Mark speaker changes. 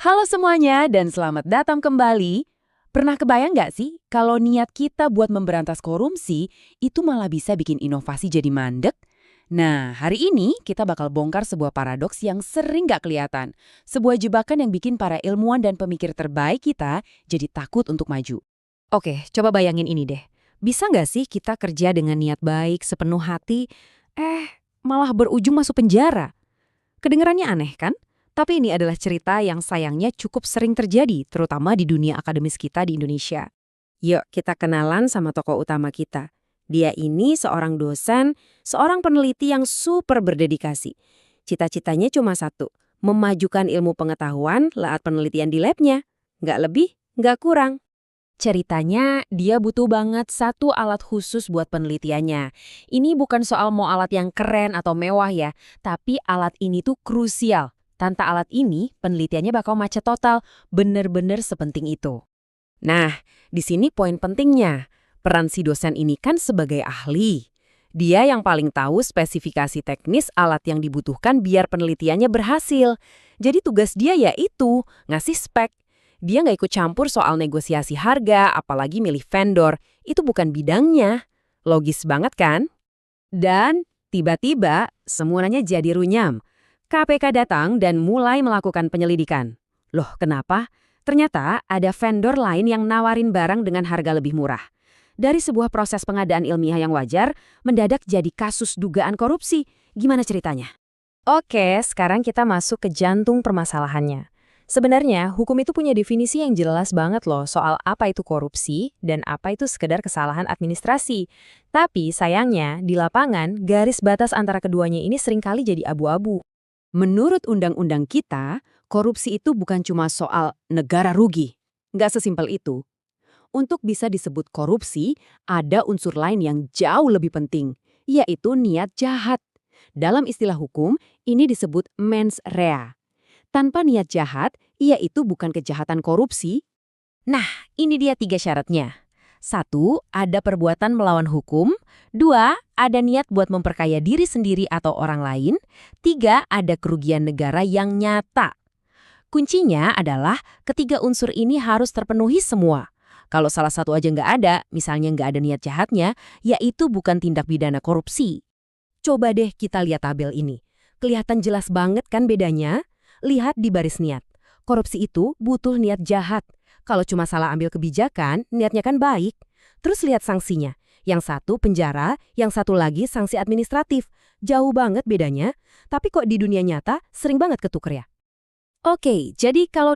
Speaker 1: Halo semuanya dan selamat datang kembali. Pernah kebayang nggak sih kalau niat kita buat memberantas korupsi itu malah bisa bikin inovasi jadi mandek? Nah, hari ini kita bakal bongkar sebuah paradoks yang sering nggak kelihatan. Sebuah jebakan yang bikin para ilmuwan dan pemikir terbaik kita jadi takut untuk maju.
Speaker 2: Oke, coba bayangin ini deh. Bisa nggak sih kita kerja dengan niat baik, sepenuh hati, malah berujung masuk penjara? Kedengarannya aneh kan? Tapi ini adalah cerita yang sayangnya cukup sering terjadi, terutama di dunia akademis kita di Indonesia. Yuk, kita kenalan sama tokoh utama kita. Dia ini seorang dosen, seorang peneliti yang super berdedikasi. Cita-citanya cuma satu, memajukan ilmu pengetahuan lewat penelitian di labnya. Nggak lebih, nggak kurang. Ceritanya, dia butuh banget satu alat khusus buat penelitiannya. Ini bukan soal mau alat yang keren atau mewah ya, tapi alat ini tuh krusial. Tanpa alat ini, penelitiannya bakal macet total, bener-bener sepenting itu. Nah, di sini poin pentingnya. Peran si dosen ini kan sebagai ahli. Dia yang paling tahu spesifikasi teknis alat yang dibutuhkan biar penelitiannya berhasil. Jadi tugas dia yaitu ngasih spek. Dia nggak ikut campur soal negosiasi harga, apalagi milih vendor. Itu bukan bidangnya. Logis banget kan? Dan tiba-tiba semuanya jadi runyam. KPK datang dan mulai melakukan penyelidikan. Loh, kenapa? Ternyata ada vendor lain yang nawarin barang dengan harga lebih murah. Dari sebuah proses pengadaan ilmiah yang wajar, mendadak jadi kasus dugaan korupsi. Gimana ceritanya? Oke, sekarang kita masuk ke jantung permasalahannya. Sebenarnya, hukum itu punya definisi yang jelas banget loh soal apa itu korupsi dan apa itu sekedar kesalahan administrasi. Tapi sayangnya, di lapangan, garis batas antara keduanya ini seringkali jadi abu-abu.
Speaker 1: Menurut undang-undang kita, korupsi itu bukan cuma soal negara rugi. Nggak sesimpel itu. Untuk bisa disebut korupsi, ada unsur lain yang jauh lebih penting, yaitu niat jahat. Dalam istilah hukum, ini disebut mens rea. Tanpa niat jahat, ia itu bukan kejahatan korupsi. Nah, ini dia 3 syaratnya. 1, ada perbuatan melawan hukum. 2, ada niat buat memperkaya diri sendiri atau orang lain. 3, ada kerugian negara yang nyata. Kuncinya adalah ketiga unsur ini harus terpenuhi semua. Kalau salah satu aja nggak ada, misalnya nggak ada niat jahatnya, yaitu bukan tindak pidana korupsi. Coba deh kita lihat tabel ini. Kelihatan jelas banget kan bedanya? Lihat di baris niat. Korupsi itu butuh niat jahat. Kalau cuma salah ambil kebijakan, niatnya kan baik. Terus lihat sanksinya. Yang satu penjara, yang satu lagi sanksi administratif. Jauh banget bedanya, tapi kok di dunia nyata sering banget ketuker ya. Oke, jadi kalau